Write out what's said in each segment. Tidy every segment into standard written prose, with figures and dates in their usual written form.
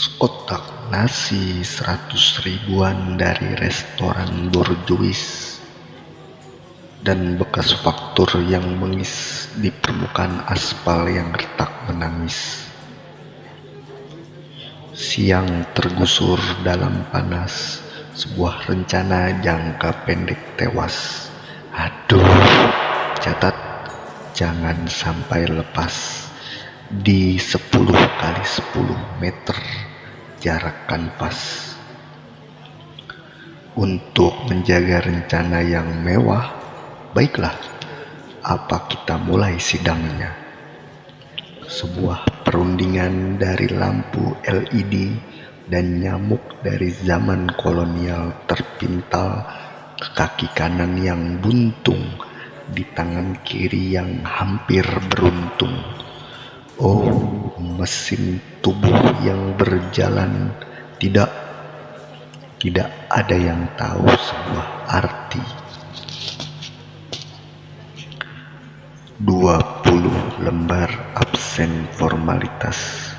Sekotak nasi 100 ribuan dari restoran borjuis dan bekas faktur yang mengis di permukaan aspal yang retak menangis. Siang tergusur dalam panas, sebuah rencana jangka pendek tewas. Aduh, catat jangan sampai lepas di 10 kali 10 meter jarak kanvas. Untuk menjaga rencana yang mewah, baiklah, apa kita mulai sidangnya? Sebuah perundingan dari lampu LED dan nyamuk dari zaman kolonial terpintal ke kaki kanan yang buntung di tangan kiri yang hampir beruntung. Oh, mesin tubuh yang berjalan, tidak ada yang tahu sebuah arti. 20 lembar absen formalitas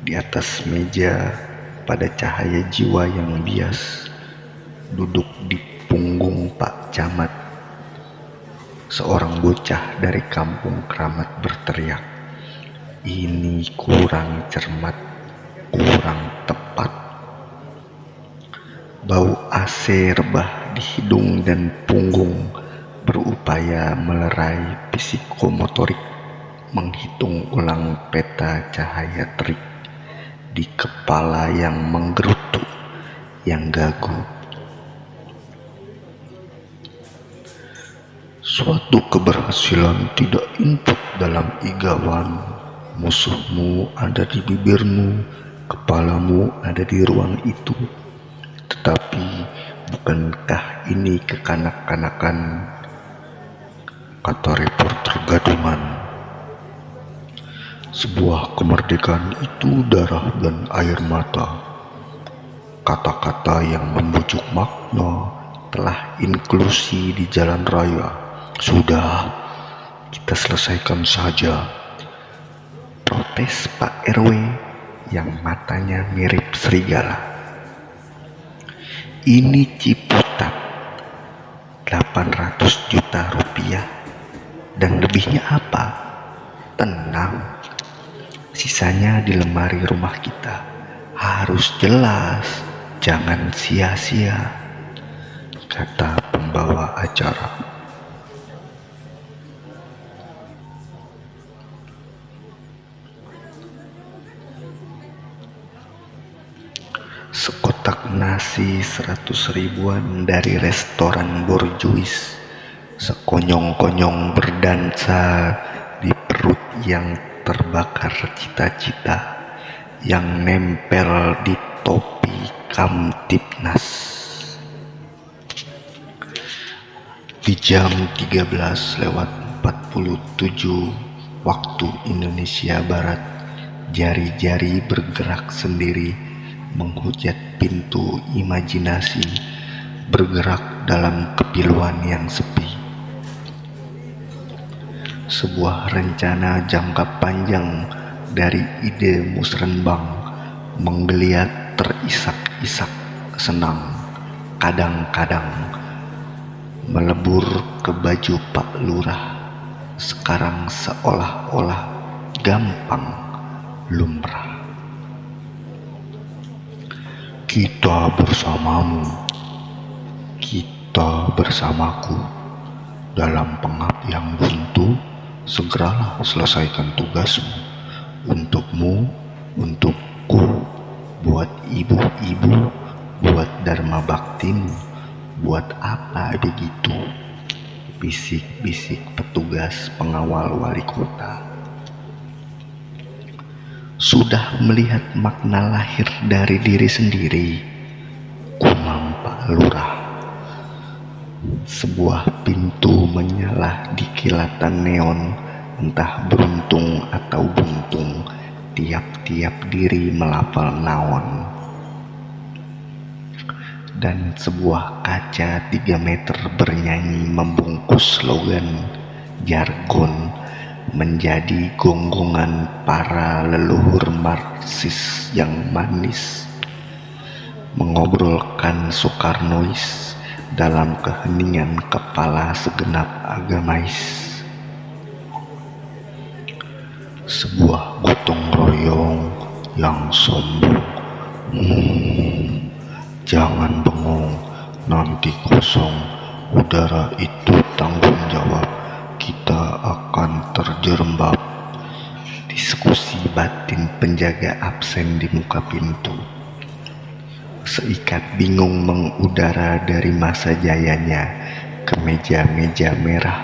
di atas meja pada cahaya jiwa yang bias. Duduk di punggung Pak Camat, seorang bocah dari kampung keramat berteriak, "Ini kurang cermat, kurang tepat." Bau AC rebah di hidung dan punggung berupaya melerai psikomotorik, menghitung ulang peta cahaya terik di kepala yang menggerutu, yang gagu. Suatu keberhasilan tidak input dalam igawan. Musuhmu ada di bibirmu, kepalamu ada di ruang itu. Tetapi bukankah ini kekanak-kanakan? Kata reporter gadungan. Sebuah kemerdekaan itu darah dan air mata. Kata-kata yang membujuk makna telah inklusi di jalan raya. Sudah, kita selesaikan saja. Protes Pak RW yang matanya mirip serigala. Ini Ciputat, 800 juta rupiah. Dan lebihnya apa? Tenang, sisanya di lemari rumah kita. Harus jelas, jangan sia-sia, kata pembawa acara. Sekotak nasi 100 ribuan dari restoran borjuis sekonyong-konyong berdansa di perut yang terbakar cita-cita yang nempel di topi Kamtibnas. Di jam 13:47 waktu Indonesia Barat, jari-jari bergerak sendiri menghujat pintu imajinasi, bergerak dalam kepiluan yang sepi. Sebuah rencana jangka panjang dari ide musrenbang menggeliat terisak-isak senang, kadang-kadang melebur ke baju Pak Lurah, sekarang seolah-olah gampang, lumrah. Kita bersamamu, kita bersamaku, dalam pengap yang buntu. Segeralah selesaikan tugasmu, untukmu, untukku, buat ibu-ibu, buat dharma baktimu. Buat apa begitu? Bisik-bisik petugas pengawal wali kota. Sudah melihat makna lahir dari diri sendiri, gumam Pak Lurah. Sebuah pintu menyala di kilatan neon, entah beruntung atau buntung. Tiap-tiap diri melafal naon. Dan sebuah kaca 3 meter bernyanyi membungkus slogan, jargon, menjadi gonggongan para leluhur Marxis yang manis, mengobrolkan Soekarnois dalam keheningan kepala segenap agamais. Sebuah gotong royong yang sombong. Jangan bengong, nanti kosong. Udara itu tanggung jawab, kita akan terjerembab. Diskusi batin penjaga absen di muka pintu. Seikat bingung mengudara dari masa jayanya ke meja-meja merah,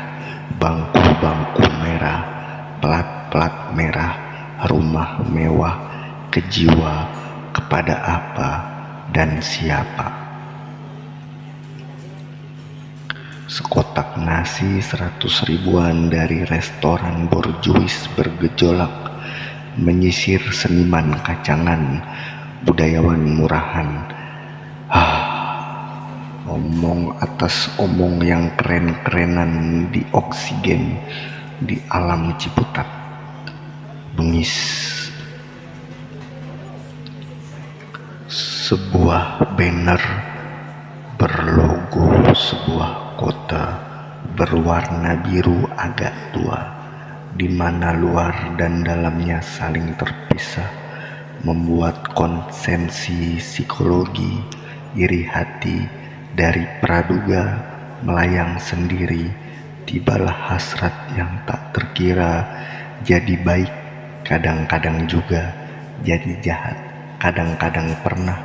bangku-bangku merah, plat-plat merah, rumah mewah, kejiwa, kepada apa dan siapa. Sekotak nasi 100 ribuan dari restoran borjuis bergejolak, menyisir seniman kacangan, budayawan murahan. Omong atas omong yang keren-kerenan di oksigen di alam Ciputat. Bengis. Sebuah banner berlogo sebuah kota berwarna biru agak tua, di mana luar dan dalamnya saling terpisah, membuat konsensi psikologi iri hati dari praduga melayang sendiri. Tibalah hasrat yang tak terkira, jadi baik, kadang-kadang juga jadi jahat, kadang-kadang pernah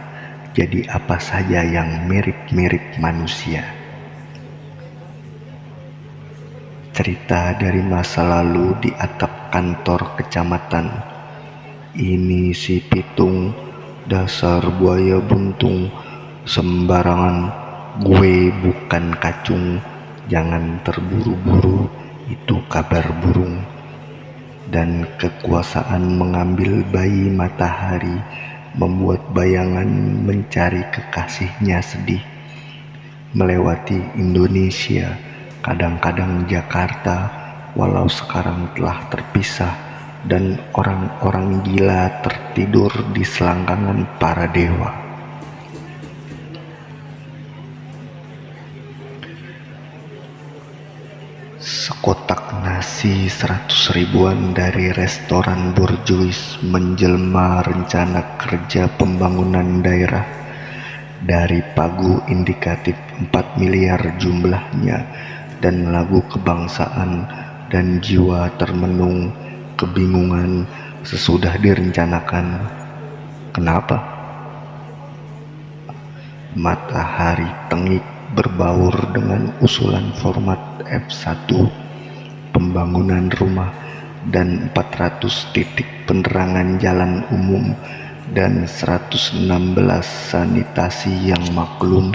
jadi apa saja yang mirip-mirip manusia. Cerita dari masa lalu di atap kantor kecamatan. Ini si Pitung, dasar buaya buntung, sembarangan, gue bukan kacung, jangan terburu-buru, itu kabar burung. Dan kekuasaan mengambil bayi matahari, membuat bayangan mencari kekasihnya sedih, melewati Indonesia, kadang-kadang Jakarta, walau sekarang telah terpisah, dan orang-orang gila tertidur di selangkangan para dewa. Sekotak nasi 100 ribuan dari restoran borjuis menjelma rencana kerja pembangunan daerah. Dari pagu indikatif 4 miliar jumlahnya, dan lagu kebangsaan dan jiwa termenung kebingungan sesudah direncanakan. Kenapa? Matahari tengik berbaur dengan usulan format F1, pembangunan rumah dan 400 titik penerangan jalan umum dan 116 sanitasi yang maklum,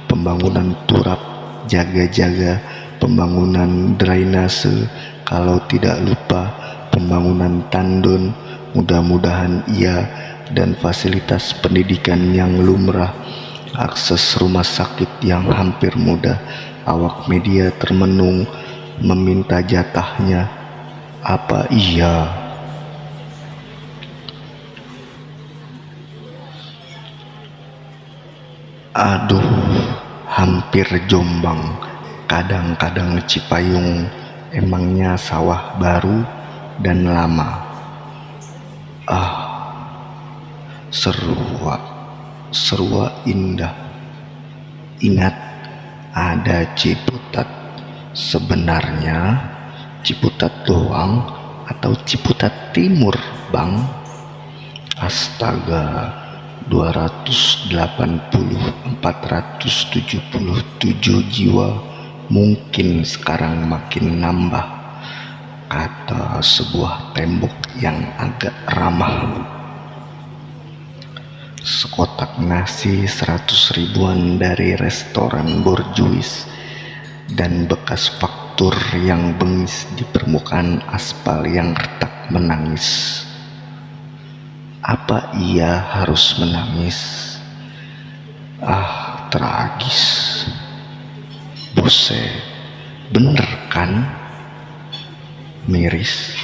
pembangunan turap, jaga-jaga, pembangunan drainase, kalau tidak lupa pembangunan tandon, mudah-mudahan iya, dan fasilitas pendidikan yang lumrah, akses rumah sakit yang hampir mudah. Awak media termenung meminta jatahnya. Apa iya? Aduh, hampir Jombang, kadang-kadang Cipayung, emangnya sawah baru dan lama. Serua indah. Ingat, ada Ciputat. Sebenarnya Ciputat doang atau Ciputat Timur, Bang? Astaga, 280-477 jiwa, mungkin sekarang makin nambah, kata sebuah tembok yang agak ramah. Sekotak nasi 100 ribuan dari restoran borjuis, dan bekas faktur yang bengis di permukaan aspal yang retak menangis. Apa ia harus menangis? Tragis. Buset, bener kan? miris